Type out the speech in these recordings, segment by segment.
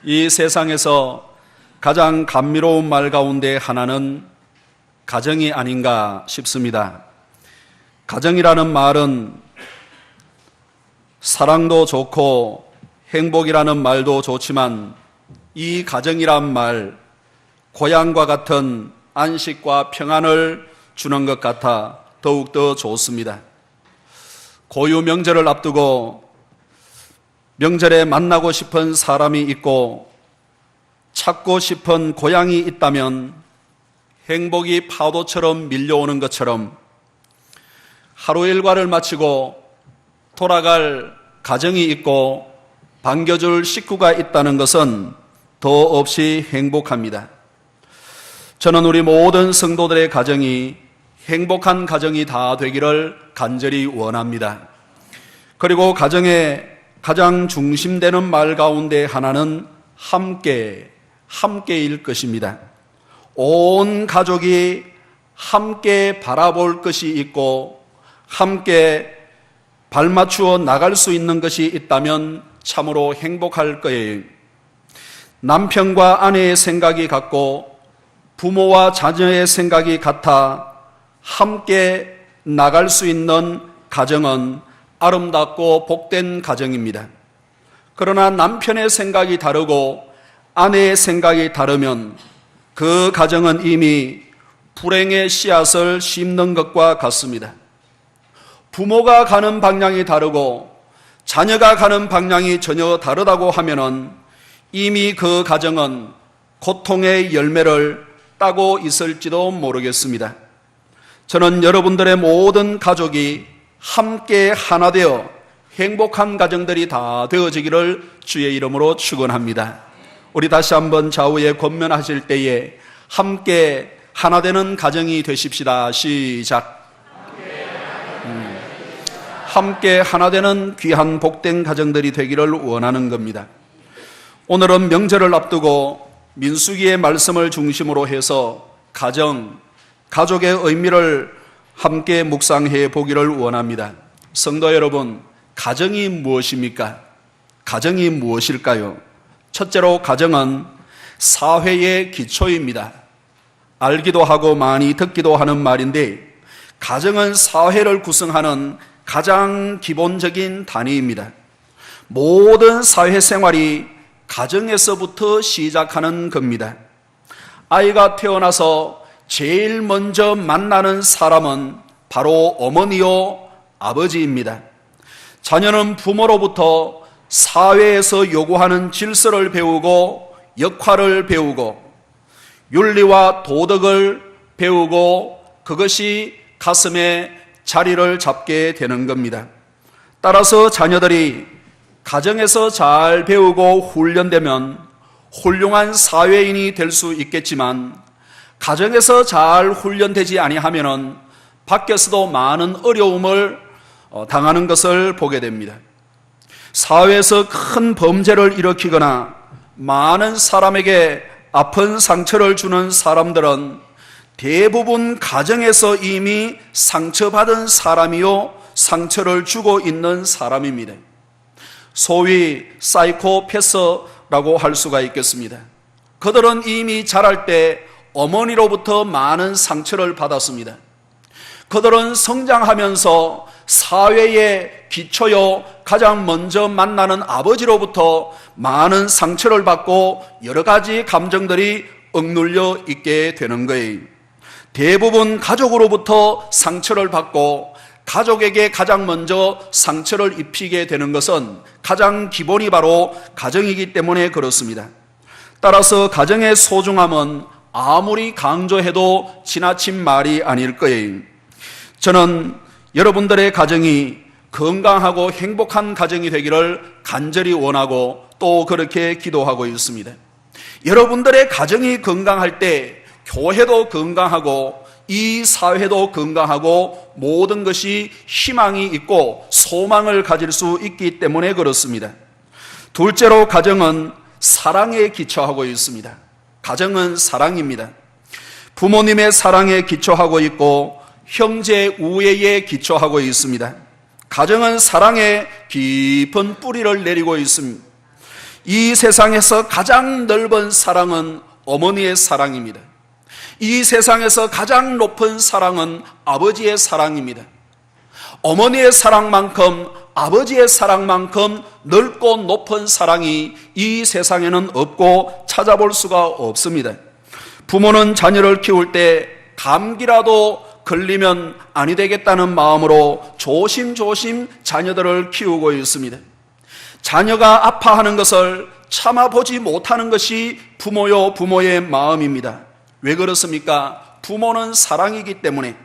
이 세상에서 가장 감미로운 말 가운데 하나는 가정이 아닌가 싶습니다. 가정이라는 말은 사랑도 좋고 행복이라는 말도 좋지만 이 가정이란 말, 고향과 같은 안식과 평안을 주는 것 같아 더욱더 좋습니다. 고유 명절을 앞두고 명절에 만나고 싶은 사람이 있고 찾고 싶은 고향이 있다면 행복이 파도처럼 밀려오는 것처럼 하루 일과를 마치고 돌아갈 가정이 있고 반겨줄 식구가 있다는 것은 더없이 행복합니다. 저는 우리 모든 성도들의 가정이 행복한 가정이 다 되기를 간절히 원합니다. 그리고 가정의 가장 중심되는 말 가운데 하나는 함께일 것입니다. 온 가족이 함께 바라볼 것이 있고 함께 발맞추어 나갈 수 있는 것이 있다면 참으로 행복할 거예요. 남편과 아내의 생각이 같고 부모와 자녀의 생각이 같아 함께 나갈 수 있는 가정은 아름답고 복된 가정입니다. 그러나 남편의 생각이 다르고 아내의 생각이 다르면 그 가정은 이미 불행의 씨앗을 심는 것과 같습니다. 부모가 가는 방향이 다르고 자녀가 가는 방향이 전혀 다르다고 하면은 이미 그 가정은 고통의 열매를 따고 있을지도 모르겠습니다. 저는 여러분들의 모든 가족이 함께 하나 되어 행복한 가정들이 다 되어지기를 주의 이름으로 축원합니다. 우리 다시 한번 좌우에 권면하실 때에 함께 하나 되는 가정이 되십시다. 시작. 함께 하나 되는 귀한 복된 가정들이 되기를 원하는 겁니다. 오늘은 명절을 앞두고 민수기의 말씀을 중심으로 해서 가족의 의미를 함께 묵상해 보기를 원합니다. 성도 여러분, 가정이 무엇입니까? 가정이 무엇일까요? 첫째로 가정은 사회의 기초입니다. 알기도 하고 많이 듣기도 하는 말인데 가정은 사회를 구성하는 가장 기본적인 단위입니다. 모든 사회생활이 가정에서부터 시작하는 겁니다. 아이가 태어나서 제일 먼저 만나는 사람은 바로 어머니요 아버지입니다. 자녀는 부모로부터 사회에서 요구하는 질서를 배우고 역할을 배우고 윤리와 도덕을 배우고 그것이 가슴에 자리를 잡게 되는 겁니다. 따라서 자녀들이 가정에서 잘 배우고 훈련되면 훌륭한 사회인이 될 수 있겠지만 가정에서 잘 훈련되지 아니하면은 밖에서도 많은 어려움을 당하는 것을 보게 됩니다. 사회에서 큰 범죄를 일으키거나 많은 사람에게 아픈 상처를 주는 사람들은 대부분 가정에서 이미 상처받은 사람이요 상처를 주고 있는 사람입니다. 소위 사이코패스라고 할 수가 있겠습니다. 그들은 이미 자랄 때 어머니로부터 많은 상처를 받았습니다. 그들은 성장하면서 사회의 기초요 가장 먼저 만나는 아버지로부터 많은 상처를 받고 여러 가지 감정들이 억눌려 있게 되는 거예요. 대부분 가족으로부터 상처를 받고 가족에게 가장 먼저 상처를 입히게 되는 것은 가장 기본이 바로 가정이기 때문에 그렇습니다. 따라서 가정의 소중함은 아무리 강조해도 지나친 말이 아닐 거예요. 저는 여러분들의 가정이 건강하고 행복한 가정이 되기를 간절히 원하고 또 그렇게 기도하고 있습니다. 여러분들의 가정이 건강할 때 교회도 건강하고 이 사회도 건강하고 모든 것이 희망이 있고 소망을 가질 수 있기 때문에 그렇습니다. 둘째로 가정은 사랑에 기초하고 있습니다. 가정은 사랑입니다. 부모님의 사랑에 기초하고 있고 형제 우애에 기초하고 있습니다. 가정은 사랑의 깊은 뿌리를 내리고 있습니다. 이 세상에서 가장 넓은 사랑은 어머니의 사랑입니다. 이 세상에서 가장 높은 사랑은 아버지의 사랑입니다. 어머니의 사랑만큼, 아버지의 사랑만큼 넓고 높은 사랑이 이 세상에는 없고 찾아볼 수가 없습니다. 부모는 자녀를 키울 때 감기라도 걸리면 아니 되겠다는 마음으로 조심조심 자녀들을 키우고 있습니다. 자녀가 아파하는 것을 참아보지 못하는 것이 부모요, 부모의 마음입니다. 왜 그렇습니까? 부모는 사랑이기 때문에.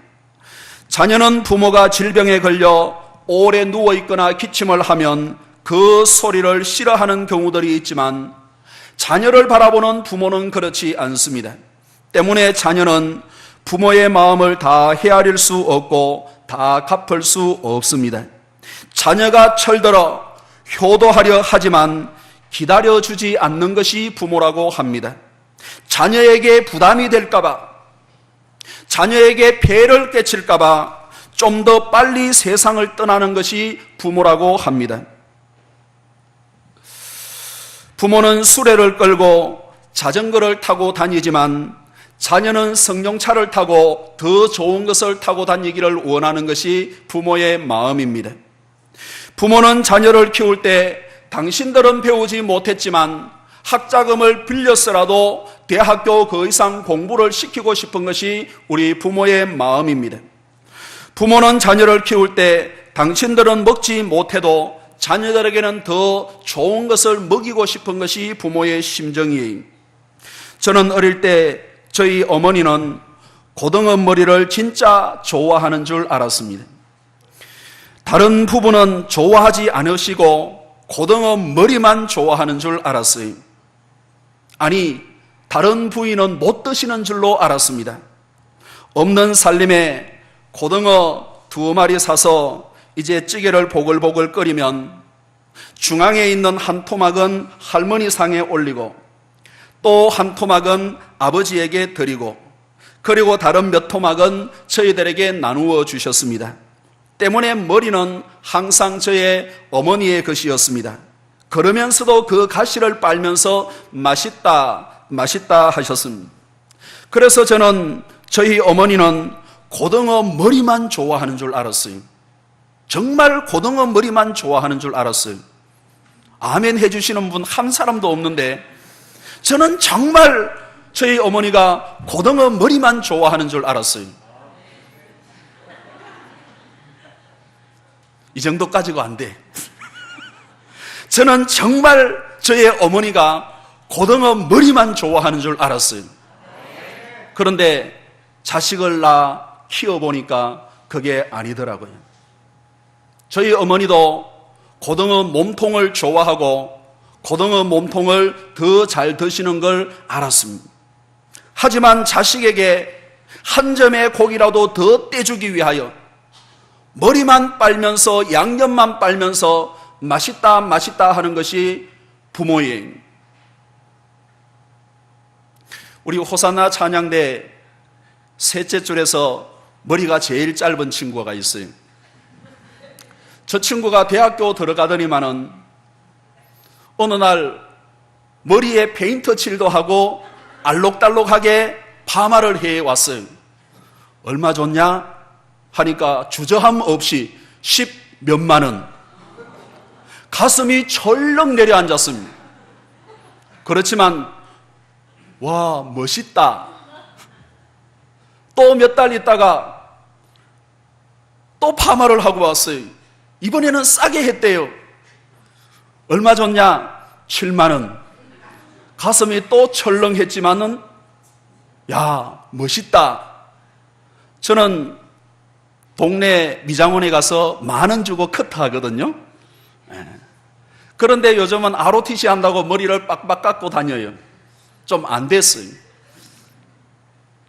자녀는 부모가 질병에 걸려 오래 누워있거나 기침을 하면 그 소리를 싫어하는 경우들이 있지만 자녀를 바라보는 부모는 그렇지 않습니다. 때문에 자녀는 부모의 마음을 다 헤아릴 수 없고 다 갚을 수 없습니다. 자녀가 철들어 효도하려 하지만 기다려주지 않는 것이 부모라고 합니다. 자녀에게 부담이 될까봐, 자녀에게 폐를 끼칠까봐 좀 더 빨리 세상을 떠나는 것이 부모라고 합니다. 부모는 수레를 끌고 자전거를 타고 다니지만 자녀는 승용차를 타고 더 좋은 것을 타고 다니기를 원하는 것이 부모의 마음입니다. 부모는 자녀를 키울 때 당신들은 배우지 못했지만 학자금을 빌려서라도 대학교 그 이상 공부를 시키고 싶은 것이 우리 부모의 마음입니다. 부모는 자녀를 키울 때 당신들은 먹지 못해도 자녀들에게는 더 좋은 것을 먹이고 싶은 것이 부모의 심정이에요. 저는 어릴 때 저희 어머니는 고등어 머리를 진짜 좋아하는 줄 알았습니다. 다른 부부는 좋아하지 않으시고 고등어 머리만 좋아하는 줄 알았어요. 아니, 다른 부위는 못 드시는 줄로 알았습니다. 없는 살림에 고등어 2마리 사서 이제 찌개를 보글보글 끓이면 중앙에 있는 한 토막은 할머니 상에 올리고 또 한 토막은 아버지에게 드리고 그리고 다른 몇 토막은 저희들에게 나누어 주셨습니다. 때문에 머리는 항상 저의 어머니의 것이었습니다. 그러면서도 그 가시를 빨면서 맛있다, 맛있다 하셨습니다. 그래서 저는 저희 어머니는 고등어 머리만 좋아하는 줄 알았어요. 정말 고등어 머리만 좋아하는 줄 알았어요. 아멘 해주시는 분 한 사람도 없는데 저는 정말 저희 어머니가 고등어 머리만 좋아하는 줄 알았어요. 이 정도까지가 안 돼. 저는 정말 저희 어머니가 고등어 머리만 좋아하는 줄 알았어요. 그런데 자식을 낳아 키워보니까 그게 아니더라고요. 저희 어머니도 고등어 몸통을 좋아하고 고등어 몸통을 더 잘 드시는 걸 알았습니다. 하지만 자식에게 한 점의 고기라도 더 떼주기 위하여 머리만 빨면서 양념만 빨면서 맛있다 맛있다 하는 것이 부모예요. 우리 호산나 찬양대 셋째 줄에서 머리가 제일 짧은 친구가 있어요. 저 친구가 대학교 들어가더니만은 어느 날 머리에 페인트 칠도 하고 알록달록하게 파마를 해왔어요. 얼마 줬냐? 하니까 주저함 없이 10몇만 원. 가슴이 철렁 내려앉았습니다. 그렇지만 와, 멋있다. 또 몇 달 있다가 또 파마를 하고 왔어요. 이번에는 싸게 했대요. 얼마 줬냐? 7만 원. 가슴이 또 철렁했지만은 야, 멋있다. 저는 동네 미장원에 가서 10,000원 주고 커트하거든요. 그런데 요즘은 ROTC 한다고 머리를 빡빡 깎고 다녀요. 좀 안 됐어요.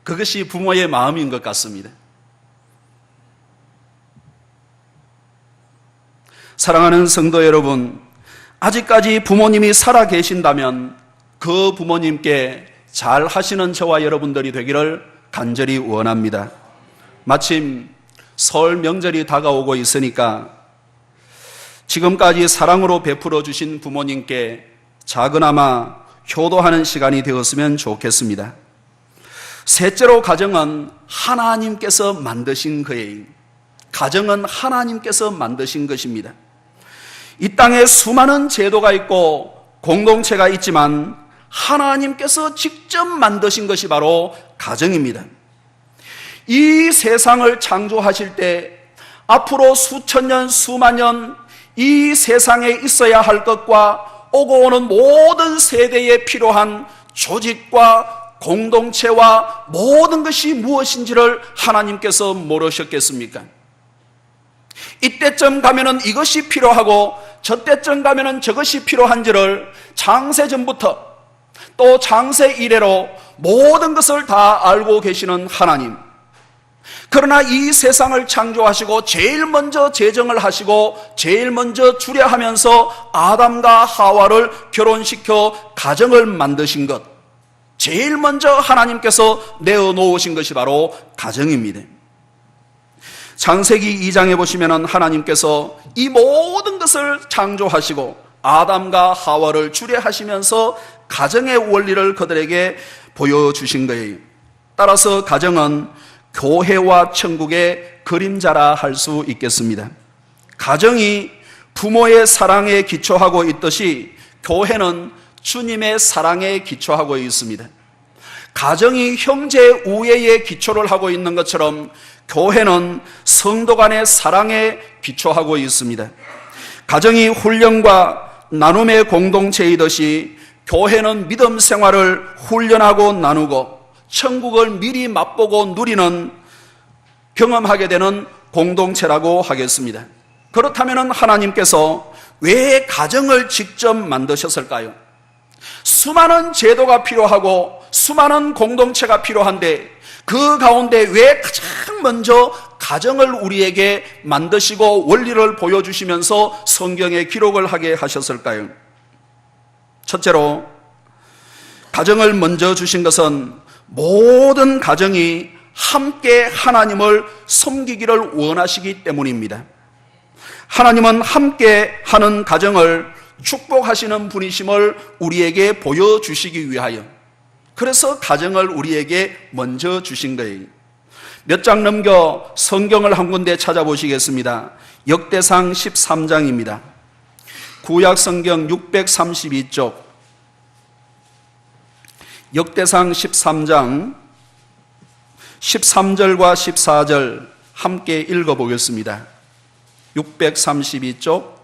그것이 부모의 마음인 것 같습니다. 사랑하는 성도 여러분, 아직까지 부모님이 살아 계신다면 그 부모님께 잘 하시는 저와 여러분들이 되기를 간절히 원합니다. 마침 설 명절이 다가오고 있으니까 지금까지 사랑으로 베풀어 주신 부모님께 작은아마 효도하는 시간이 되었으면 좋겠습니다. 셋째로, 가정은 하나님께서 만드신 거예요. 가정은 하나님께서 만드신 것입니다. 이 땅에 수많은 제도가 있고 공동체가 있지만 하나님께서 직접 만드신 것이 바로 가정입니다. 이 세상을 창조하실 때 앞으로 수천 년, 수만 년 이 세상에 있어야 할 것과 오고 오는 모든 세대에 필요한 조직과 공동체와 모든 것이 무엇인지를 하나님께서 모르셨겠습니까? 이때쯤 가면은 이것이 필요하고 저때쯤 가면은 저것이 필요한지를 창세전부터 또 창세 이래로 모든 것을 다 알고 계시는 하나님. 그러나 이 세상을 창조하시고 제일 먼저 제정을 하시고 제일 먼저 주례하면서 아담과 하와를 결혼시켜 가정을 만드신 것, 제일 먼저 하나님께서 내어놓으신 것이 바로 가정입니다. 창세기 2장에 보시면 하나님께서 이 모든 것을 창조하시고 아담과 하와를 주례하시면서 가정의 원리를 그들에게 보여주신 거예요. 따라서 가정은 교회와 천국의 그림자라 할 수 있겠습니다. 가정이 부모의 사랑에 기초하고 있듯이 교회는 주님의 사랑에 기초하고 있습니다. 가정이 형제 우애에 기초를 하고 있는 것처럼 교회는 성도 간의 사랑에 기초하고 있습니다. 가정이 훈련과 나눔의 공동체이듯이 교회는 믿음 생활을 훈련하고 나누고 천국을 미리 맛보고 누리는, 경험하게 되는 공동체라고 하겠습니다. 그렇다면 하나님께서 왜 가정을 직접 만드셨을까요? 수많은 제도가 필요하고 수많은 공동체가 필요한데 그 가운데 왜 가장 먼저 가정을 우리에게 만드시고 원리를 보여주시면서 성경에 기록을 하게 하셨을까요? 첫째로, 가정을 먼저 주신 것은 모든 가정이 함께 하나님을 섬기기를 원하시기 때문입니다. 하나님은 함께 하는 가정을 축복하시는 분이심을 우리에게 보여주시기 위하여, 그래서 가정을 우리에게 먼저 주신 거예요. 몇 장 넘겨 성경을 한 군데 찾아보시겠습니다. 역대상 13장입니다. 구약 성경 632쪽, 역대상 13장 13절과 14절 함께 읽어보겠습니다. 632쪽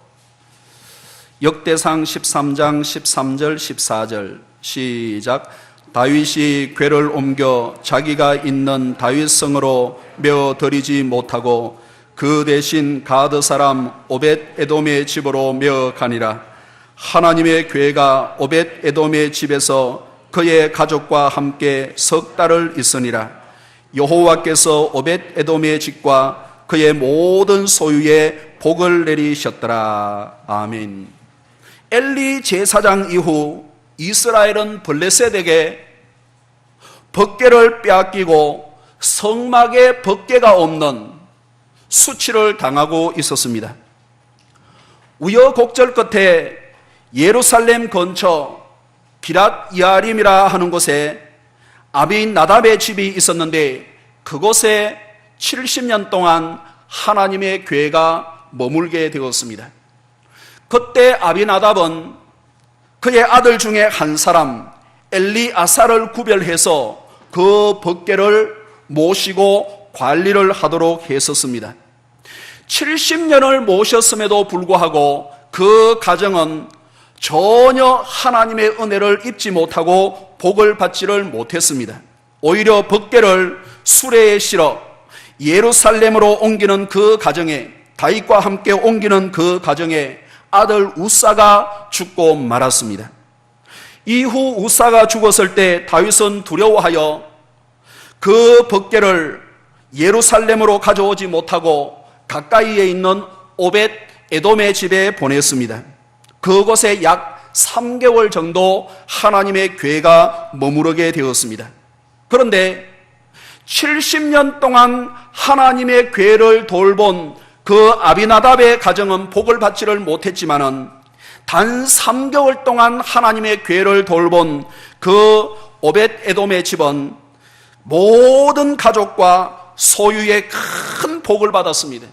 역대상 13장 13절 14절 시작. 다윗이 궤를 옮겨 자기가 있는 다윗성으로 메어드리지 못하고 그 대신 가드 사람 오벳 에돔의 집으로 메어가니라. 하나님의 궤가 오벳 에돔의 집에서 그의 가족과 함께 석 달을 있으니라. 여호와께서 오벳 에돔의 집과 그의 모든 소유에 복을 내리셨더라. 아멘. 엘리 제사장 이후 이스라엘은 블레셋에게 법궤를 빼앗기고 성막에 법궤가 없는 수치를 당하고 있었습니다. 우여곡절 끝에 예루살렘 근처 기랏 야림이라 하는 곳에 아비나답의 집이 있었는데 그곳에 70년 동안 하나님의 궤가 머물게 되었습니다. 그때 아비나답은 그의 아들 중에 한 사람 엘리아사를 구별해서 그 법궤를 모시고 관리를 하도록 했었습니다. 70년을 모셨음에도 불구하고 그 가정은 전혀 하나님의 은혜를 입지 못하고 복을 받지를 못했습니다. 오히려 법궤를 수레에 실어 예루살렘으로 옮기는 그 가정에, 다윗과 함께 옮기는 그 가정에 아들 우사가 죽고 말았습니다. 이후 우사가 죽었을 때 다윗은 두려워하여 그 법궤를 예루살렘으로 가져오지 못하고 가까이에 있는 오벳 에돔의 집에 보냈습니다. 그곳에 약 3개월 정도 하나님의 궤가 머무르게 되었습니다. 그런데 70년 동안 하나님의 궤를 돌본 그 아비나답의 가정은 복을 받지를 못했지만은 단 3개월 동안 하나님의 교회를 돌본 그 오벳 에돔의 집은 모든 가족과 소유의 큰 복을 받았습니다.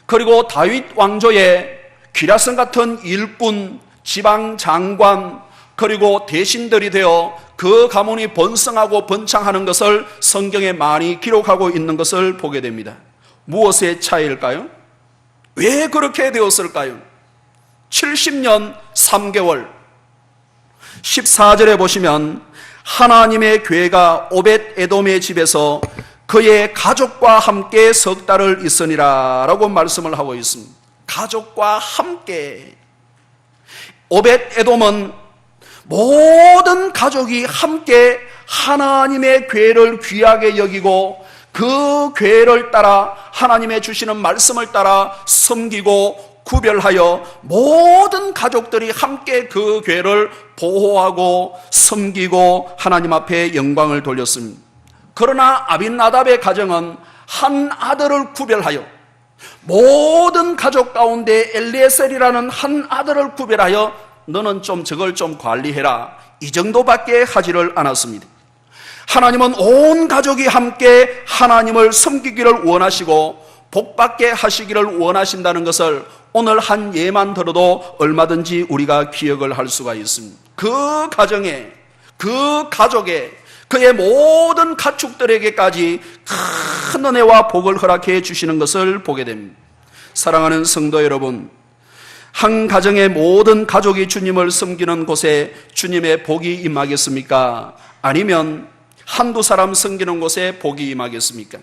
그리고 다윗 왕조의 기라성 같은 일꾼, 지방 장관, 그리고 대신들이 되어 그 가문이 번성하고 번창하는 것을 성경에 많이 기록하고 있는 것을 보게 됩니다. 무엇의 차이일까요? 왜 그렇게 되었을까요? 70년 3개월 14절에 보시면 하나님의 교회가 오벳 에돔의 집에서 그의 가족과 함께 석 달을 있으니라 라고 말씀을 하고 있습니다. 가족과 함께. 오벳 에돔은 모든 가족이 함께 하나님의 교회를 귀하게 여기고 그 교회를 따라 하나님의 주시는 말씀을 따라 섬기고 구별하여 모든 가족들이 함께 그 교회를 보호하고 섬기고 하나님 앞에 영광을 돌렸습니다. 그러나 아빈나답의 가정은 한 아들을 구별하여 모든 가족 가운데 엘리에셀이라는 한 아들을 구별하여 너는 좀 저걸 좀 관리해라, 이 정도밖에 하지를 않았습니다. 하나님은 온 가족이 함께 하나님을 섬기기를 원하시고 복받게 하시기를 원하신다는 것을 오늘 한 예만 들어도 얼마든지 우리가 기억을 할 수가 있습니다. 그 가정에, 그 가족에, 그의 모든 가축들에게까지 큰 은혜와 복을 허락해 주시는 것을 보게 됩니다. 사랑하는 성도 여러분, 한 가정의 모든 가족이 주님을 섬기는 곳에 주님의 복이 임하겠습니까? 아니면 한두 사람 섬기는 곳에 복이 임하겠습니까?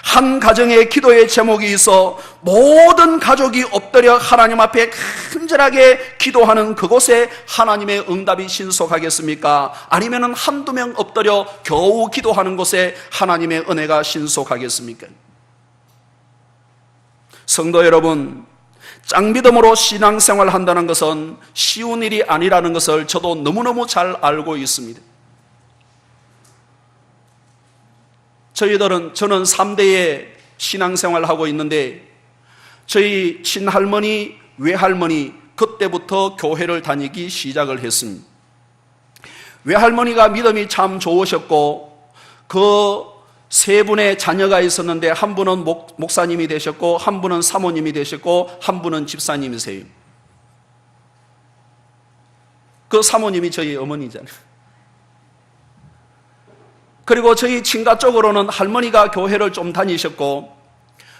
한 가정의 기도의 제목이 있어 모든 가족이 엎드려 하나님 앞에 간절하게 기도하는 그곳에 하나님의 응답이 신속하겠습니까? 아니면 한두 명 엎드려 겨우 기도하는 곳에 하나님의 은혜가 신속하겠습니까? 성도 여러분, 짱믿음으로 신앙생활 한다는 것은 쉬운 일이 아니라는 것을 저도 너무너무 잘 알고 있습니다. 저는 3대의 신앙생활을 하고 있는데 저희 친할머니, 외할머니 그때부터 교회를 다니기 시작을 했습니다. 외할머니가 믿음이 참 좋으셨고 그 세 분의 자녀가 있었는데 한 분은 목사님이 되셨고 한 분은 사모님이 되셨고 한 분은 집사님이세요. 그 사모님이 저희 어머니잖아요. 그리고 저희 친가 쪽으로는 할머니가 교회를 좀 다니셨고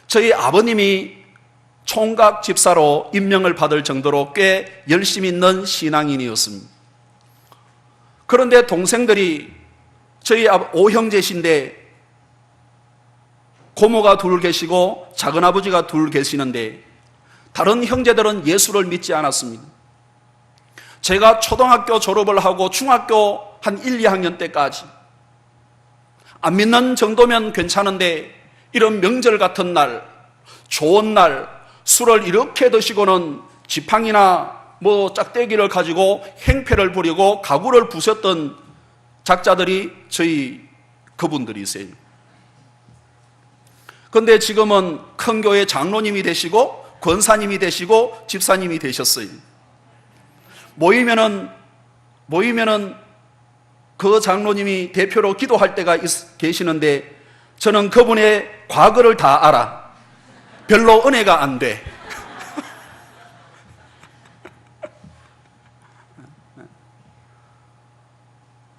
저희 아버님이 총각 집사로 임명을 받을 정도로 꽤 열심히 있는 신앙인이었습니다. 그런데 동생들이 저희 오형제신데 고모가 둘 계시고 작은아버지가 둘 계시는데 다른 형제들은 예수를 믿지 않았습니다. 제가 초등학교 졸업을 하고 중학교 한 1, 2학년 때까지 안 믿는 정도면 괜찮은데 이런 명절 같은 날, 좋은 날 술을 이렇게 드시고는 지팡이나 짝대기를 가지고 행패를 부리고 가구를 부쉈던 작자들이 저희 그분들이세요. 그런데 지금은 큰 교회 장로님이 되시고 권사님이 되시고 집사님이 되셨어요. 모이면은 그 장로님이 대표로 기도할 때가 계시는데 저는 그분의 과거를 다 알아. 별로 은혜가 안 돼.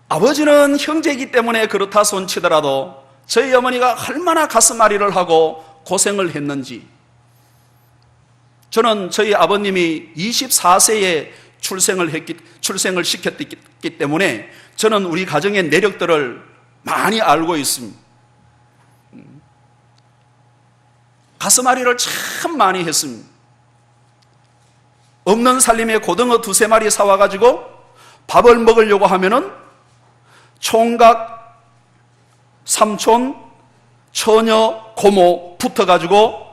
아버지는 형제이기 때문에 그렇다 손치더라도 저희 어머니가 얼마나 가슴앓이를 하고 고생을 했는지, 저는 저희 아버님이 24세에 출생을 시켰기 때문에 저는 우리 가정의 내력들을 많이 알고 있습니다. 가슴앓이를 참 많이 했습니다. 없는 살림에 고등어 2-3마리 사와가지고 밥을 먹으려고 하면은 총각, 삼촌, 처녀, 고모 붙어가지고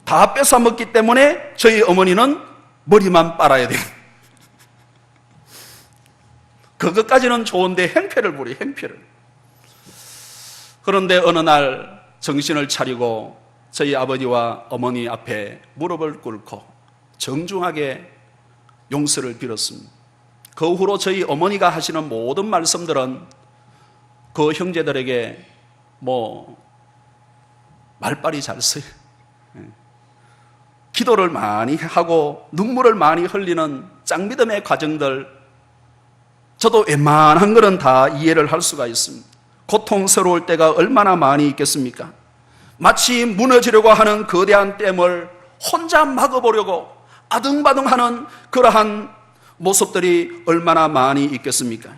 다 뺏어 먹기 때문에 저희 어머니는 머리만 빨아야 돼요. 그것까지는 좋은데 행패를 부려, 행패를. 그런데 어느 날 정신을 차리고 저희 아버지와 어머니 앞에 무릎을 꿇고 정중하게 용서를 빌었습니다. 그 후로 저희 어머니가 하시는 모든 말씀들은 그 형제들에게 말빨이 잘 써요. 기도를 많이 하고 눈물을 많이 흘리는 짱믿음의 과정들, 저도 웬만한 것은 다 이해를 할 수가 있습니다. 고통스러울 때가 얼마나 많이 있겠습니까? 마치 무너지려고 하는 거대한 댐을 혼자 막아보려고 아등바등하는 그러한 모습들이 얼마나 많이 있겠습니까?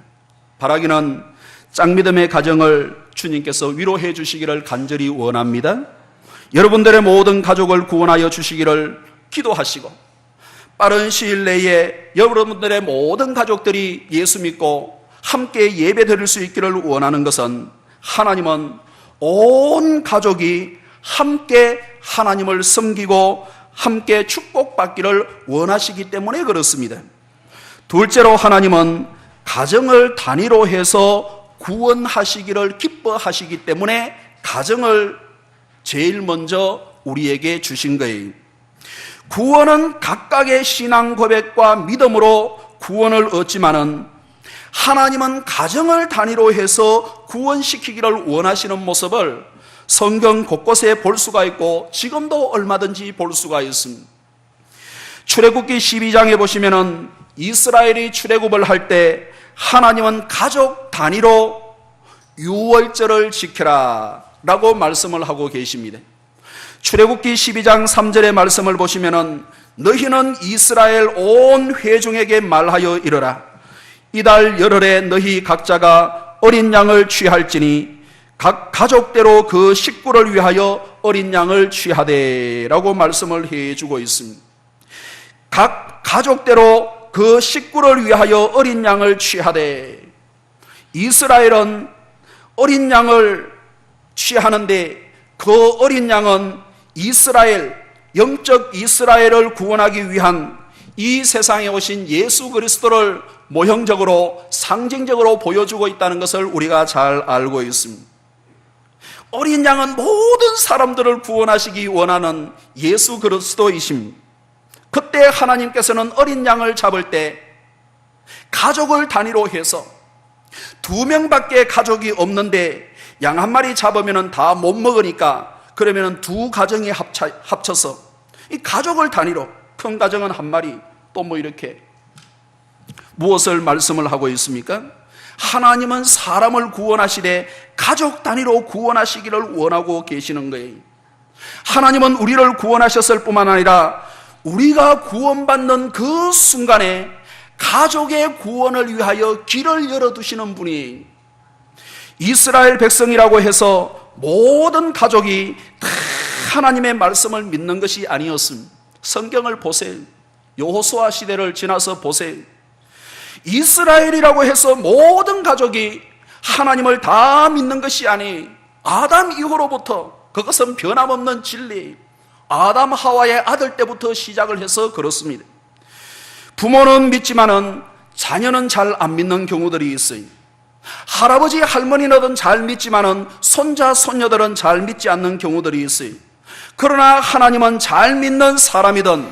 바라기는 짱믿음의 가정을 주님께서 위로해 주시기를 간절히 원합니다. 여러분들의 모든 가족을 구원하여 주시기를 기도하시고, 빠른 시일 내에 여러분들의 모든 가족들이 예수 믿고 함께 예배 드릴 수 있기를 원하는 것은, 하나님은 온 가족이 함께 하나님을 섬기고 함께 축복받기를 원하시기 때문에 그렇습니다. 둘째로, 하나님은 가정을 단위로 해서 구원하시기를 기뻐하시기 때문에 가정을 제일 먼저 우리에게 주신 거예요. 구원은 각각의 신앙 고백과 믿음으로 구원을 얻지만은, 하나님은 가정을 단위로 해서 구원시키기를 원하시는 모습을 성경 곳곳에 볼 수가 있고 지금도 얼마든지 볼 수가 있습니다. 출애굽기 12장에 보시면은 이스라엘이 출애굽을 할 때 하나님은 가족 단위로 유월절을 지켜라 라고 말씀을 하고 계십니다. 출애굽기 12장 3절의 말씀을 보시면은, 너희는 이스라엘 온 회중에게 말하여 이르라. 이달 열흘에 너희 각자가 어린 양을 취할지니 각 가족대로 그 식구를 위하여 어린 양을 취하되 라고 말씀을 해주고 있습니다. 각 가족대로 그 식구를 위하여 어린 양을 취하되, 이스라엘은 어린 양을 취하는데 그 어린 양은 이스라엘, 영적 이스라엘을 구원하기 위한 이 세상에 오신 예수 그리스도를 모형적으로 상징적으로 보여주고 있다는 것을 우리가 잘 알고 있습니다. 어린 양은 모든 사람들을 구원하시기 원하는 예수 그리스도이십니다. 그때 하나님께서는 어린 양을 잡을 때 가족을 단위로 해서 2명밖에 가족이 없는데 양 한 마리 잡으면 다 못 먹으니까, 그러면 2 가정이 합쳐서 이 가족을 단위로, 큰 가정은 한 마리, 또 이렇게 무엇을 말씀을 하고 있습니까? 하나님은 사람을 구원하시되 가족 단위로 구원하시기를 원하고 계시는 거예요. 하나님은 우리를 구원하셨을 뿐만 아니라 우리가 구원받는 그 순간에 가족의 구원을 위하여 길을 열어두시는 분이, 이스라엘 백성이라고 해서 모든 가족이 다 하나님의 말씀을 믿는 것이 아니었습니다. 성경을 보세요. 여호수아 시대를 지나서 보세요. 이스라엘이라고 해서 모든 가족이 하나님을 다 믿는 것이 아니, 아담 이후로부터, 그것은 변함없는 진리, 아담 하와의 아들 때부터 시작을 해서 그렇습니다. 부모는 믿지만은 자녀는 잘 안 믿는 경우들이 있어요. 할아버지 할머니는 잘 믿지만은 손자 손녀들은 잘 믿지 않는 경우들이 있어요. 그러나 하나님은 잘 믿는 사람이든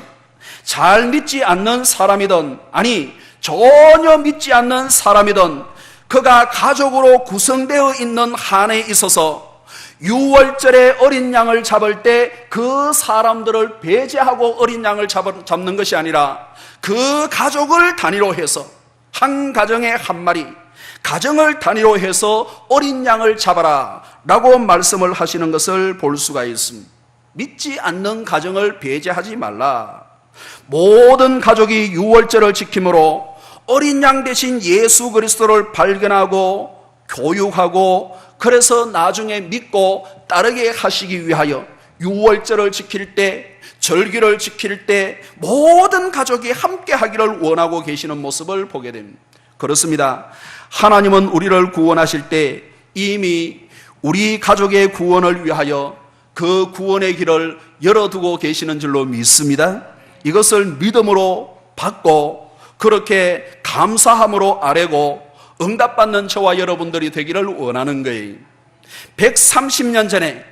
잘 믿지 않는 사람이든, 아니 전혀 믿지 않는 사람이든, 그가 가족으로 구성되어 있는 한에 있어서 유월절에 어린 양을 잡을 때 그 사람들을 배제하고 어린 양을 잡는 것이 아니라 그 가족을 단위로 해서, 한 가정에 한 마리, 가정을 단위로 해서 어린 양을 잡아라 라고 말씀을 하시는 것을 볼 수가 있습니다. 믿지 않는 가정을 배제하지 말라. 모든 가족이 유월절을 지킴으로 어린 양 대신 예수 그리스도를 발견하고 교육하고, 그래서 나중에 믿고 따르게 하시기 위하여 유월절을 지킬 때, 절기를 지킬 때 모든 가족이 함께 하기를 원하고 계시는 모습을 보게 됩니다. 그렇습니다. 하나님은 우리를 구원하실 때 이미 우리 가족의 구원을 위하여 그 구원의 길을 열어두고 계시는 줄로 믿습니다. 이것을 믿음으로 받고 그렇게 감사함으로 아뢰고 응답받는 저와 여러분들이 되기를 원하는 거예요. 130년 전에,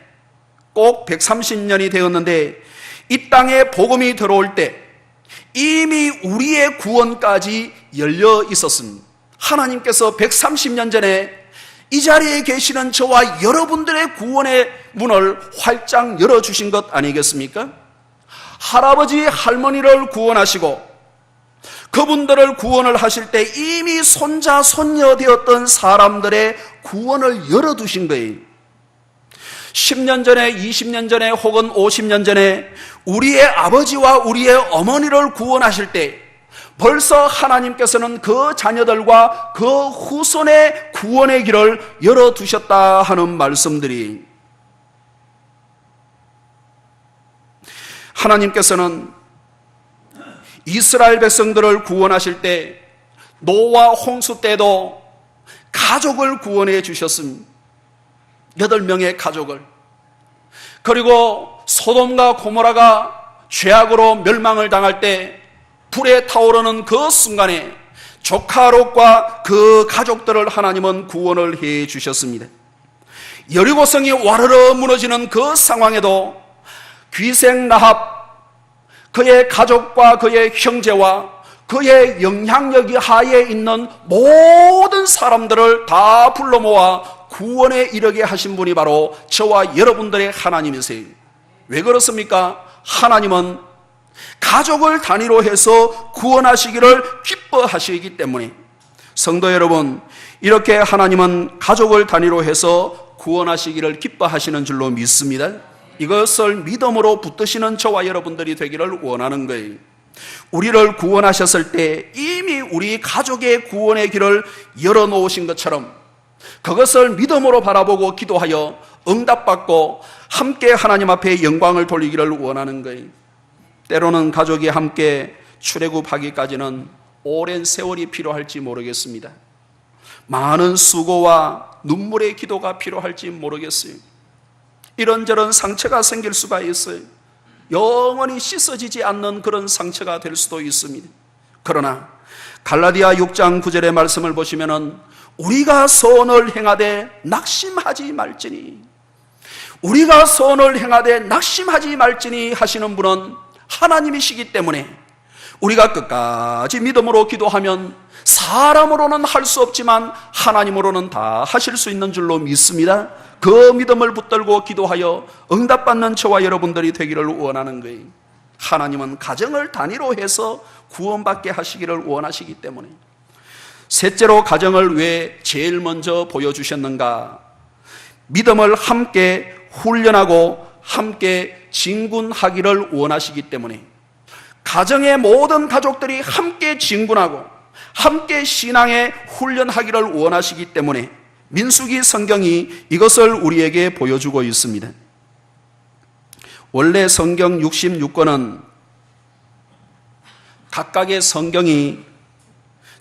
꼭 130년이 되었는데 이 땅에 복음이 들어올 때 이미 우리의 구원까지 열려 있었습니다. 하나님께서 130년 전에 이 자리에 계시는 저와 여러분들의 구원의 문을 활짝 열어주신 것 아니겠습니까? 할아버지, 할머니를 구원하시고 그분들을 구원을 하실 때 이미 손자, 손녀 되었던 사람들의 구원을 열어두신 거예요. 10년 전에, 20년 전에 혹은 50년 전에 우리의 아버지와 우리의 어머니를 구원하실 때 벌써 하나님께서는 그 자녀들과 그 후손의 구원의 길을 열어두셨다 하는 말씀들이, 하나님께서는 이스라엘 백성들을 구원하실 때 노아 홍수 때도 가족을 구원해 주셨습니다. 8명의 가족을. 그리고 소돔과 고모라가 죄악으로 멸망을 당할 때 불에 타오르는 그 순간에 조카 롯과 그 가족들을 하나님은 구원을 해 주셨습니다. 여리고성이 와르르 무너지는 그 상황에도 귀생 라합, 그의 가족과 그의 형제와 그의 영향력 하에 있는 모든 사람들을 다 불러 모아 구원에 이르게 하신 분이 바로 저와 여러분들의 하나님이세요. 왜 그렇습니까? 하나님은 가족을 단위로 해서 구원하시기를 기뻐하시기 때문에. 성도 여러분, 이렇게 하나님은 가족을 단위로 해서 구원하시기를 기뻐하시는 줄로 믿습니다. 이것을 믿음으로 붙드시는 저와 여러분들이 되기를 원하는 거예요. 우리를 구원하셨을 때 이미 우리 가족의 구원의 길을 열어놓으신 것처럼 그것을 믿음으로 바라보고 기도하여 응답받고 함께 하나님 앞에 영광을 돌리기를 원하는 거예요. 때로는 가족이 함께 출애굽하기까지는 오랜 세월이 필요할지 모르겠습니다. 많은 수고와 눈물의 기도가 필요할지 모르겠어요. 이런저런 상처가 생길 수가 있어요. 영원히 씻어지지 않는 그런 상처가 될 수도 있습니다. 그러나 갈라디아 6장 9절의 말씀을 보시면은 우리가 선을 행하되 낙심하지 말지니, 우리가 선을 행하되 낙심하지 말지니 하시는 분은 하나님이시기 때문에 우리가 끝까지 믿음으로 기도하면 사람으로는 할 수 없지만 하나님으로는 다 하실 수 있는 줄로 믿습니다. 그 믿음을 붙들고 기도하여 응답받는 저와 여러분들이 되기를 원하는 거예요. 하나님은 가정을 단위로 해서 구원받게 하시기를 원하시기 때문에. 셋째로 가정을 왜 제일 먼저 보여주셨는가? 믿음을 함께 훈련하고 함께 진군하기를 원하시기 때문에. 가정의 모든 가족들이 함께 진군하고 함께 신앙에 훈련하기를 원하시기 때문에 민수기 성경이 이것을 우리에게 보여주고 있습니다. 원래 성경 66권은 각각의 성경이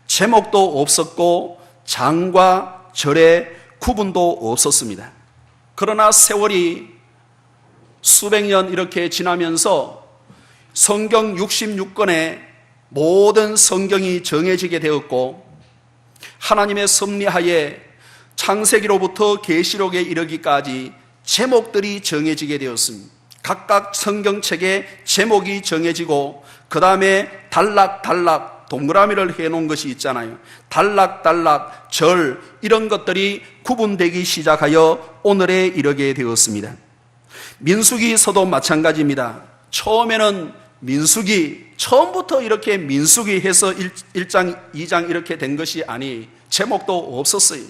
제목도 없었고 장과 절의 구분도 없었습니다. 그러나 세월이 수백 년 이렇게 지나면서 성경 66권의 모든 성경이 정해지게 되었고 하나님의 섭리하에 창세기로부터 계시록에 이르기까지 제목들이 정해지게 되었습니다. 각각 성경책에 제목이 정해지고 그 다음에 단락 동그라미를 해놓은 것이 있잖아요. 단락 절 이런 것들이 구분되기 시작하여 오늘에 이르게 되었습니다. 민수기서도 마찬가지입니다. 처음에는 민수기, 처음부터 이렇게 민수기 해서 1장, 2장 이렇게 된 것이 아니 제목도 없었어요.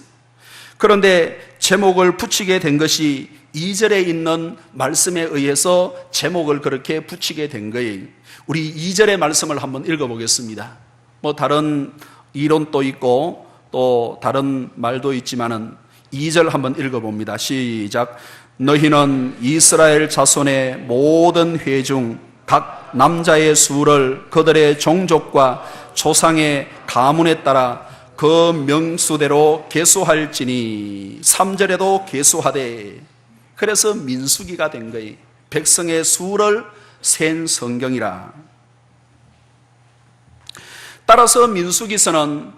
그런데 제목을 붙이게 된 것이 2절에 있는 말씀에 의해서 제목을 그렇게 붙이게 된 거예요. 우리 2절의 말씀을 한번 읽어보겠습니다. 뭐 다른 이론도 있고 또 다른 말도 있지만은 2절 한번 읽어봅니다. 시작. 너희는 이스라엘 자손의 모든 회 중 각 남자의 수를 그들의 종족과 조상의 가문에 따라 그 명수대로 계수할지니. 3절에도 계수하되. 그래서 민수기가 된 거예요. 백성의 수를 센 성경이라. 따라서 민수기서는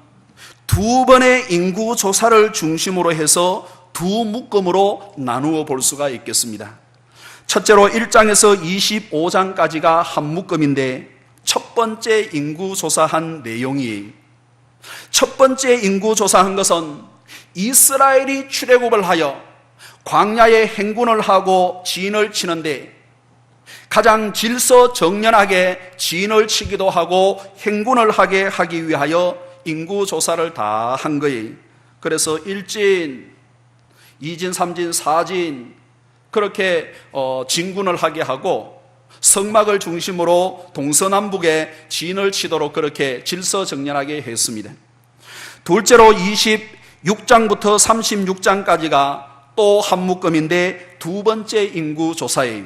두 번의 인구 조사를 중심으로 해서 두 묶음으로 나누어 볼 수가 있겠습니다. 첫째로 1장에서 25장까지가 한 묶음인데 첫 번째 인구 조사한 내용이, 첫 번째 인구 조사한 것은 이스라엘이 출애굽을 하여 광야에 행군을 하고 진을 치는데 가장 질서정연하게 진을 치기도 하고 행군을 하게 하기 위하여 인구 조사를 다 한 거예요. 그래서 1진, 2진, 3진, 4진 그렇게 진군을 하게 하고 성막을 중심으로 동서남북에 진을 치도록 그렇게 질서정연하게 했습니다. 둘째로 26장부터 36장까지가 또 한 묶음인데 두 번째 인구 조사예요.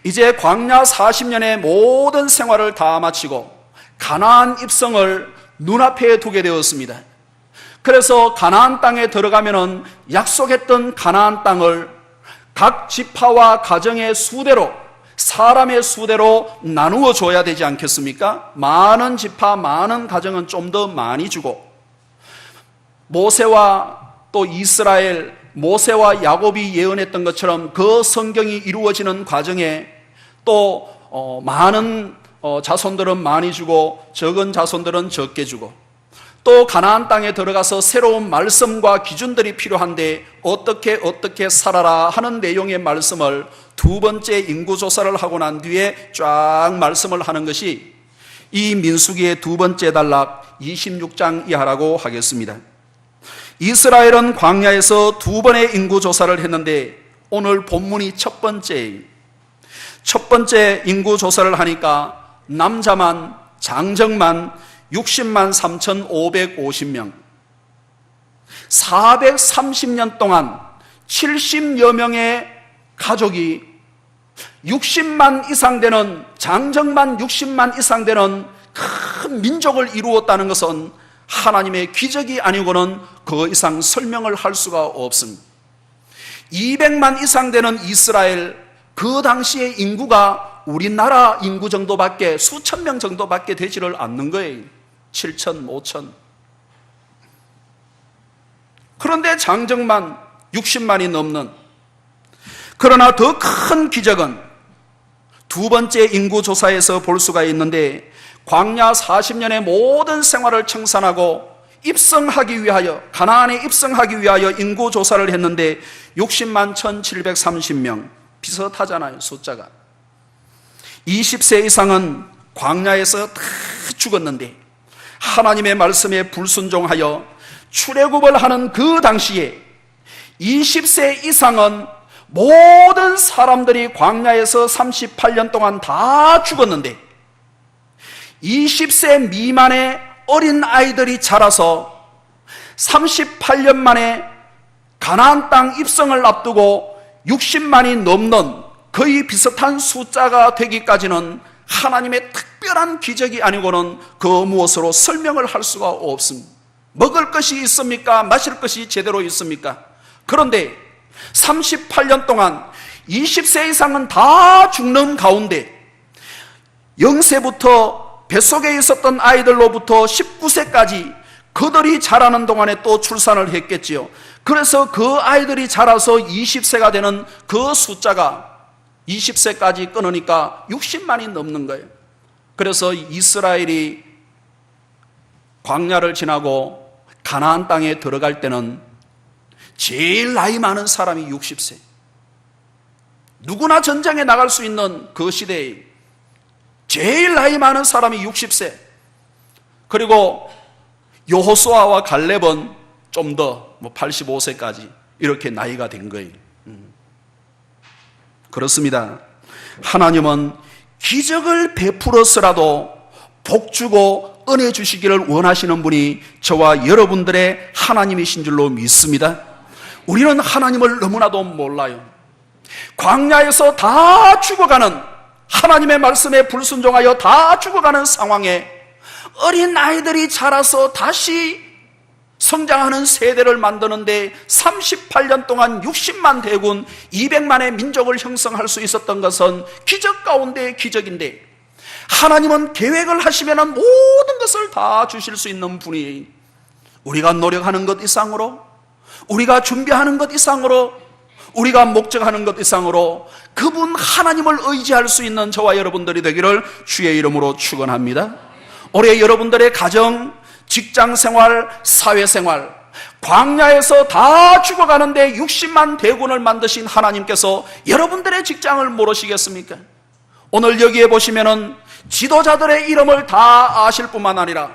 이제 광야 40년의 모든 생활을 다 마치고 가나안 입성을 눈앞에 두게 되었습니다. 그래서 가나안 땅에 들어가면은 약속했던 가나안 땅을 각 지파와 가정의 수대로, 사람의 수대로 나누어 줘야 되지 않겠습니까? 많은 지파, 많은 가정은 좀 더 많이 주고, 모세와 또 이스라엘, 모세와 야곱이 예언했던 것처럼 그 성경이 이루어지는 과정에 또 많은 자손들은 많이 주고 적은 자손들은 적게 주고, 또 가나안 땅에 들어가서 새로운 말씀과 기준들이 필요한데 어떻게 살아라 하는 내용의 말씀을 두 번째 인구조사를 하고 난 뒤에 쫙 말씀을 하는 것이 이 민수기의 두 번째 단락 26장 이하라고 하겠습니다. 이스라엘은 광야에서 두 번의 인구조사를 했는데 오늘 본문이 첫 번째 인구조사를 하니까 남자만, 장정만 60만 3,550명, 430년 동안 70여 명의 가족이 60만 이상 되는, 장정만 60만 이상 되는 큰 민족을 이루었다는 것은 하나님의 기적이 아니고는 그 이상 설명을 할 수가 없습니다. 200만 이상 되는 이스라엘, 그 당시의 인구가 우리나라 인구 정도밖에, 수천 명 정도밖에 되지를 않는 거예요. 7천, 5천. 그런데 장정만 60만이 넘는, 그러나 더 큰 기적은 두 번째 인구조사에서 볼 수가 있는데, 광야 40년의 모든 생활을 청산하고 입성하기 위하여, 가나안에 입성하기 위하여 인구조사를 했는데 60만 1,730명, 비슷하잖아요, 숫자가. 20세 이상은 광야에서 다 죽었는데 하나님의 말씀에 불순종하여 출애굽을 하는 그 당시에 20세 이상은 모든 사람들이 광야에서 38년 동안 다 죽었는데 20세 미만의 어린 아이들이 자라서 38년 만에 가나안 땅 입성을 앞두고 60만이 넘는 거의 비슷한 숫자가 되기까지는 하나님의 특별한 기적이 아니고는 그 무엇으로 설명을 할 수가 없습니다. 먹을 것이 있습니까? 마실 것이 제대로 있습니까? 그런데 38년 동안 20세 이상은 다 죽는 가운데 0세부터 뱃속에 있었던 아이들로부터 19세까지 그들이 자라는 동안에 또 출산을 했겠지요. 그래서 그 아이들이 자라서 20세가 되는 그 숫자가 20세까지 끊으니까 60만이 넘는 거예요. 그래서 이스라엘이 광야를 지나고 가나안 땅에 들어갈 때는 제일 나이 많은 사람이 60세. 누구나 전쟁에 나갈 수 있는 그 시대에 제일 나이 많은 사람이 60세. 그리고 여호수아와 갈렙은 좀 더 85세까지 이렇게 나이가 된 거예요. 그렇습니다. 하나님은 기적을 베풀어서라도 복 주고 은혜 주시기를 원하시는 분이 저와 여러분들의 하나님이신 줄로 믿습니다. 우리는 하나님을 너무나도 몰라요. 광야에서 다 죽어가는, 하나님의 말씀에 불순종하여 다 죽어가는 상황에 어린 아이들이 자라서 다시 성장하는 세대를 만드는데 38년 동안 60만 대군 200만의 민족을 형성할 수 있었던 것은 기적 가운데 기적인데, 하나님은 계획을 하시면 모든 것을 다 주실 수 있는 분이, 우리가 노력하는 것 이상으로, 우리가 준비하는 것 이상으로, 우리가 목적하는 것 이상으로 그분 하나님을 의지할 수 있는 저와 여러분들이 되기를 주의 이름으로 축원합니다. 올해 여러분들의 가정, 직장생활, 사회생활, 광야에서 다 죽어가는데 60만 대군을 만드신 하나님께서 여러분들의 직장을 모르시겠습니까? 오늘 여기에 보시면은 지도자들의 이름을 다 아실 뿐만 아니라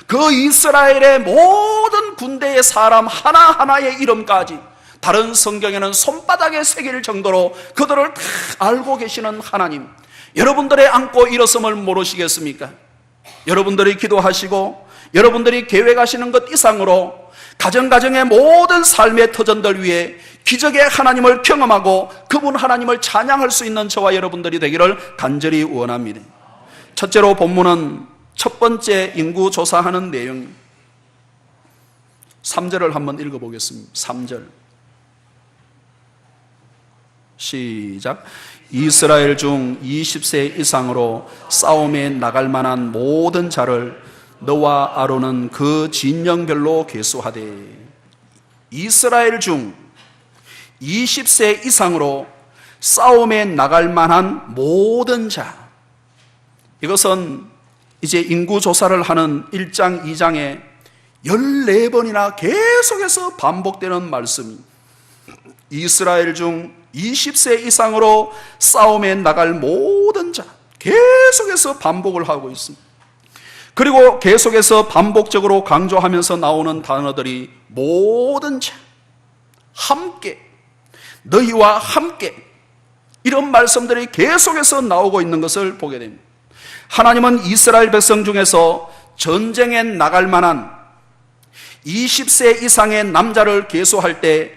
그 이스라엘의 모든 군대의 사람 하나하나의 이름까지 다른 성경에는 손바닥에 새길 정도로 그들을 다 알고 계시는 하나님, 여러분들의 안고 일어섬을 모르시겠습니까? 여러분들이 기도하시고 여러분들이 계획하시는 것 이상으로 가정의 모든 삶의 터전들 위에 기적의 하나님을 경험하고 그분 하나님을 찬양할 수 있는 저와 여러분들이 되기를 간절히 원합니다. 첫째로 본문은 첫 번째 인구 조사하는 내용 3절을 한번 읽어보겠습니다. 3절 시작. 이스라엘 중 20세 이상으로 싸움에 나갈 만한 모든 자를 너와 아론은 그 진영별로 계수하되. 이스라엘 중 20세 이상으로 싸움에 나갈 만한 모든 자, 이것은 이제 인구조사를 하는 1장 2장에 14번이나 계속해서 반복되는 말씀이, 이스라엘 중 20세 이상으로 싸움에 나갈 모든 자, 계속해서 반복을 하고 있습니다. 그리고 계속해서 반복적으로 강조하면서 나오는 단어들이 모든 자, 함께, 너희와 함께, 이런 말씀들이 계속해서 나오고 있는 것을 보게 됩니다. 하나님은 이스라엘 백성 중에서 전쟁에 나갈 만한 20세 이상의 남자를 계수할 때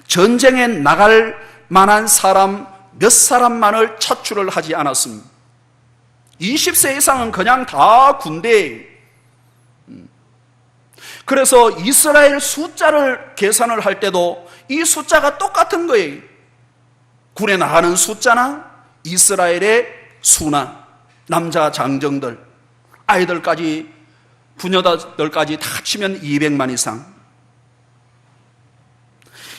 전쟁에 나갈 만한 사람 몇 사람만을 차출을 하지 않았습니다. 20세 이상은 그냥 다 군대예요. 그래서 이스라엘 숫자를 계산을 할 때도 이 숫자가 똑같은 거예요. 군에 나가는 숫자나 이스라엘의 수나 남자 장정들, 아이들까지, 부녀들까지 다 치면 200만 이상.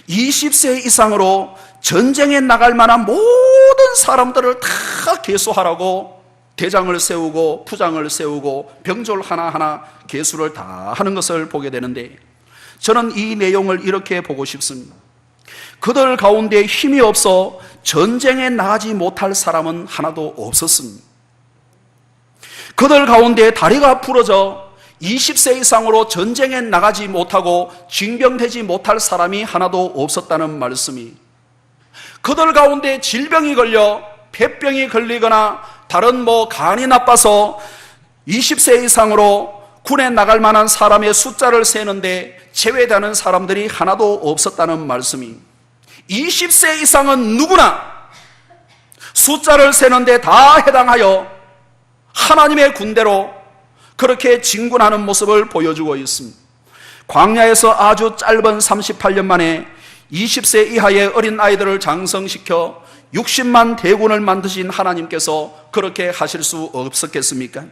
20세 이상으로 전쟁에 나갈 만한 모든 사람들을 다 계수하라고 대장을 세우고 부장을 세우고 병졸 하나하나 계수를 다 하는 것을 보게 되는데, 저는 이 내용을 이렇게 보고 싶습니다. 그들 가운데 힘이 없어 전쟁에 나가지 못할 사람은 하나도 없었습니다. 그들 가운데 다리가 부러져 20세 이상으로 전쟁에 나가지 못하고 징병되지 못할 사람이 하나도 없었다는 말씀이, 그들 가운데 질병이 걸려 폐병이 걸리거나 다른 간이 나빠서 20세 이상으로 군에 나갈 만한 사람의 숫자를 세는데 제외되는 사람들이 하나도 없었다는 말씀이, 20세 이상은 누구나 숫자를 세는데 다 해당하여 하나님의 군대로 그렇게 진군하는 모습을 보여주고 있습니다. 광야에서 아주 짧은 38년 만에 20세 이하의 어린 아이들을 장성시켜 60만 대군을 만드신 하나님께서 그렇게 하실 수 없었겠습니까?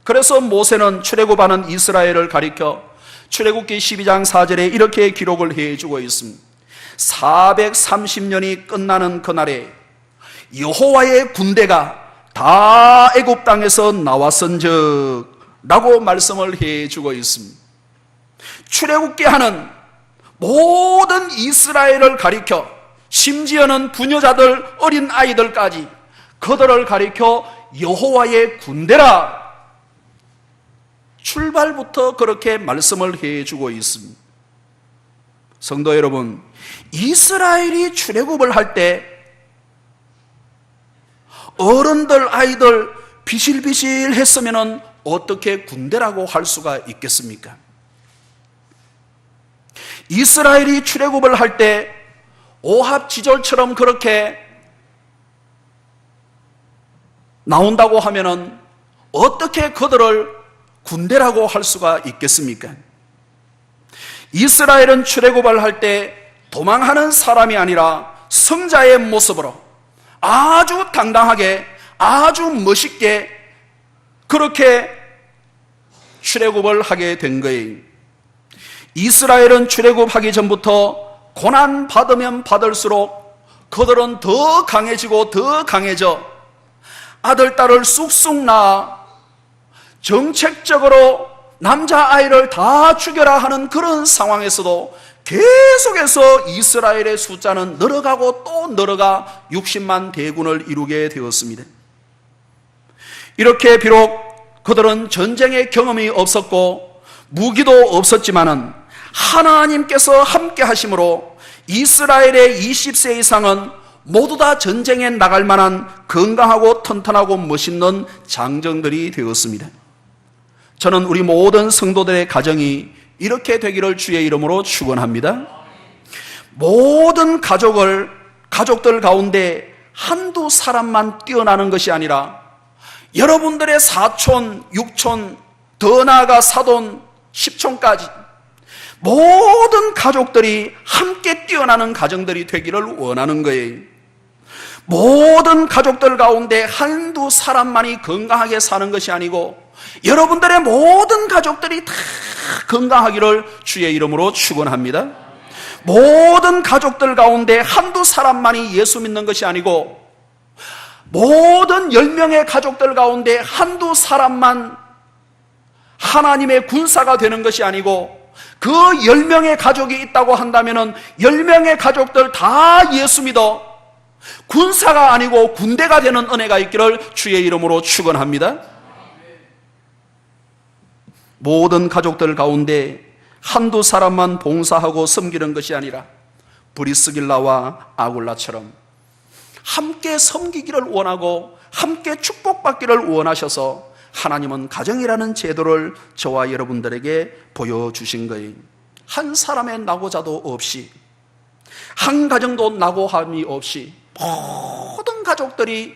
그래서 모세는 출애굽하는 이스라엘을 가리켜 출애굽기 12장 4절에 이렇게 기록을 해주고 있습니다. 430년이 끝나는 그날에 여호와의 군대가 다 애굽 땅에서 나왔은즉 라고 말씀을 해주고 있습니다. 출애굽기 하는 모든 이스라엘을 가리켜, 심지어는 부녀자들, 어린 아이들까지 그들을 가리켜 여호와의 군대라, 출발부터 그렇게 말씀을 해주고 있습니다. 성도 여러분, 이스라엘이 출애굽을 할 때 어른들, 아이들 비실비실 했으면 어떻게 군대라고 할 수가 있겠습니까? 이스라엘이 출애굽을 할 때 오합지졸처럼 그렇게 나온다고 하면은 어떻게 그들을 군대라고 할 수가 있겠습니까? 이스라엘은 출애굽을 할 때 도망하는 사람이 아니라 성자의 모습으로 아주 당당하게, 아주 멋있게 그렇게 출애굽을 하게 된 거예요. 이스라엘은 출애굽하기 전부터 고난 받으면 받을수록 그들은 더 강해지고 더 강해져 아들, 딸을 쑥쑥 낳아 정책적으로 남자아이를 다 죽여라 하는 그런 상황에서도 계속해서 이스라엘의 숫자는 늘어가고 또 늘어가 60만 대군을 이루게 되었습니다. 이렇게 비록 그들은 전쟁의 경험이 없었고 무기도 없었지만은 하나님께서 함께 하심으로 이스라엘의 20세 이상은 모두 다 전쟁에 나갈 만한 건강하고 튼튼하고 멋있는 장정들이 되었습니다. 저는 우리 모든 성도들의 가정이 이렇게 되기를 주의 이름으로 축원합니다. 모든 가족들 가운데 한두 사람만 뛰어나는 것이 아니라 여러분들의 사촌, 육촌, 더 나아가 사돈, 십촌까지 모든 가족들이 함께 뛰어나는 가정들이 되기를 원하는 거예요. 모든 가족들 가운데 한두 사람만이 건강하게 사는 것이 아니고 여러분들의 모든 가족들이 다 건강하기를 주의 이름으로 축원합니다. 모든 가족들 가운데 한두 사람만이 예수 믿는 것이 아니고 모든 10명의 가족들 가운데 한두 사람만 하나님의 군사가 되는 것이 아니고 그 10명의 가족이 있다고 한다면 10명의 가족들 다 예수 믿어 군사가 아니고 군대가 되는 은혜가 있기를 주의 이름으로 축원합니다. 모든 가족들 가운데 한두 사람만 봉사하고 섬기는 것이 아니라 브리스길라와 아굴라처럼 함께 섬기기를 원하고 함께 축복받기를 원하셔서 하나님은 가정이라는 제도를 저와 여러분들에게 보여주신 거예요. 한 사람의 낙오자도 없이 한 가정도 낙오함이 없이 모든 가족들이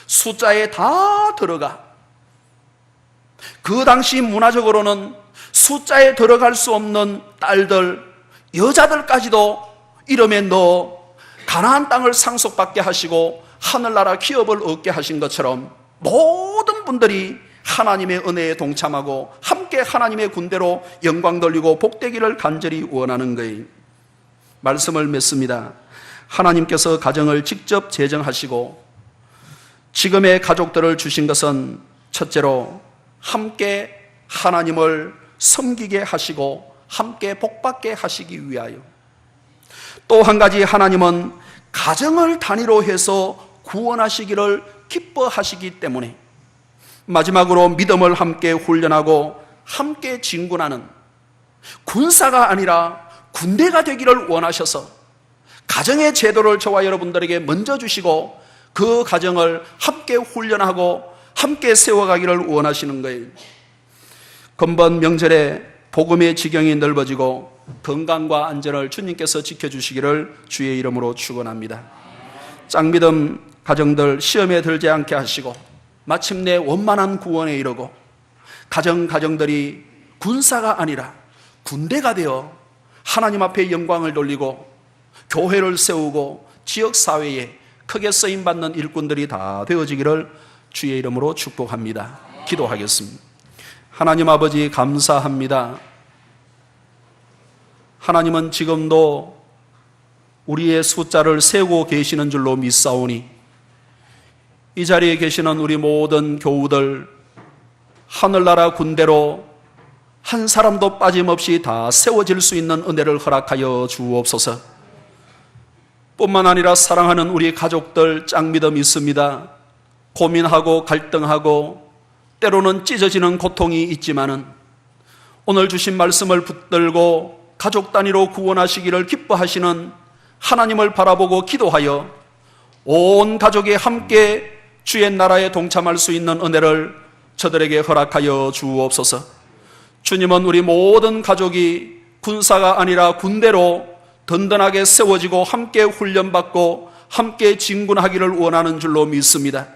숫자에 다 들어가 그 당시 문화적으로는 숫자에 들어갈 수 없는 딸들, 여자들까지도 이름에 넣어 가나안 땅을 상속받게 하시고 하늘나라 기업을 얻게 하신 것처럼 모든 분들이 하나님의 은혜에 동참하고 함께 하나님의 군대로 영광 돌리고 복되기를 간절히 원하는 거예요. 말씀을 맺습니다. 하나님께서 가정을 직접 제정하시고 지금의 가족들을 주신 것은 첫째로 함께 하나님을 섬기게 하시고 함께 복받게 하시기 위하여, 또 한 가지 하나님은 가정을 단위로 해서 구원하시기를 기뻐하시기 때문에 마지막으로 믿음을 함께 훈련하고 함께 진군하는 군사가 아니라 군대가 되기를 원하셔서 가정의 제도를 저와 여러분들에게 먼저 주시고 그 가정을 함께 훈련하고 함께 세워가기를 원하시는 거예요. 금번 명절에 복음의 지경이 넓어지고 건강과 안전을 주님께서 지켜주시기를 주의 이름으로 축원합니다. 짝믿음 가정들 시험에 들지 않게 하시고 마침내 원만한 구원에 이르고 가정들이 군사가 아니라 군대가 되어 하나님 앞에 영광을 돌리고 교회를 세우고 지역사회에 크게 쓰임받는 일꾼들이 다 되어지기를 주의 이름으로 축복합니다. 기도하겠습니다. 하나님 아버지 감사합니다. 하나님은 지금도 우리의 숫자를 세우고 계시는 줄로 믿사오니 이 자리에 계시는 우리 모든 교우들 하늘나라 군대로 한 사람도 빠짐없이 다 세워질 수 있는 은혜를 허락하여 주옵소서. 뿐만 아니라 사랑하는 우리 가족들 짝믿음 있습니다. 고민하고 갈등하고 때로는 찢어지는 고통이 있지만은 오늘 주신 말씀을 붙들고 가족 단위로 구원하시기를 기뻐하시는 하나님을 바라보고 기도하여 온 가족이 함께 주의 나라에 동참할 수 있는 은혜를 저들에게 허락하여 주옵소서. 주님은 우리 모든 가족이 군사가 아니라 군대로 든든하게 세워지고 함께 훈련받고 함께 진군하기를 원하는 줄로 믿습니다.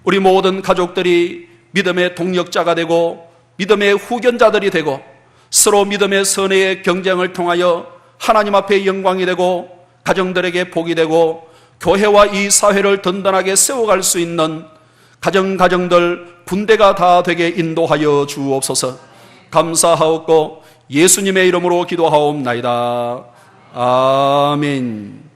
우리 모든 가족들이 믿음의 동력자가 되고 믿음의 후견자들이 되고 서로 믿음의 선의의 경쟁을 통하여 하나님 앞에 영광이 되고 가정들에게 복이 되고 교회와 이 사회를 든든하게 세워갈 수 있는 가정들 군대가 다 되게 인도하여 주옵소서. 감사하옵고 예수님의 이름으로 기도하옵나이다. 아멘.